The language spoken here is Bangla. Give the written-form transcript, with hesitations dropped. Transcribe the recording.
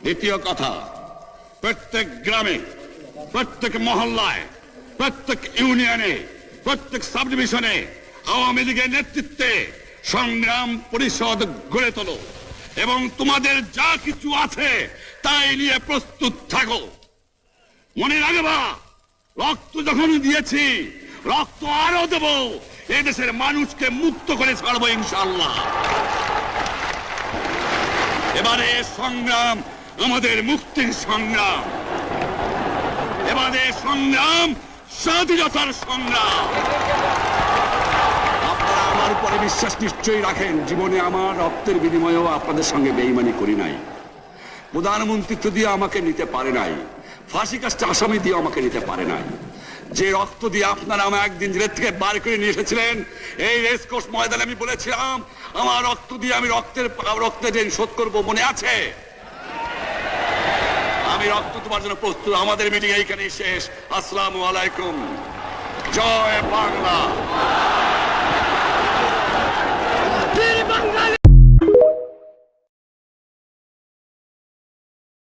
দ্বিতীয় কথা, প্রত্যেক গ্রামে, প্রত্যেক মহল্লায়, প্রত্যেক ইউনিয়নে, প্রত্যেক সাব ডিভিশনে আওয়ামী লীগের নেতৃত্বে সংগ্রাম পরিষদ গড়ে তোলো এবং তোমাদের যা কিছু আছে তাই নিয়ে প্রস্তুত থাকো। মনে রাখবা, রক্ত যখন দিয়েছি, রক্ত আরো দেব। এদেশের মানুষকে মুক্ত করে ছাড়বো ইনশাআল্লাহ। এবারে সংগ্রাম আমাদের মুক্তির সংগ্রাম, এবারে সংগ্রাম স্বাধীনতার সংগ্রাম। আপনারা আমার উপরে বিশ্বাস নিশ্চয়ই রাখেন। জীবনে আমার রক্তের বিনিময়েও আপনাদের সঙ্গে বেঈমানি করি নাই। প্রধানমন্ত্রিত্ব দিয়ে আমাকে নিতে পারে নাই, ফাঁসি কাস্টে আসামি দিয়ে আমাকে নিতে পারে নাই। যে রক্ত দিয়ে আপনারা আমার একদিন জেলের থেকে বার করে নিয়ে এসেছিলেন, এই রেসকোর্স ময়দানে আমি বলেছিলাম আমার রক্ত দিয়ে আমি রক্তের ঋণ শোধ করবো, মনে আছে? আমি রক্ত তোমার জন্য প্রস্তুত। আমাদের মিটিং এইখানেই শেষ। আসসালামু আলাইকুম। জয় বাংলা।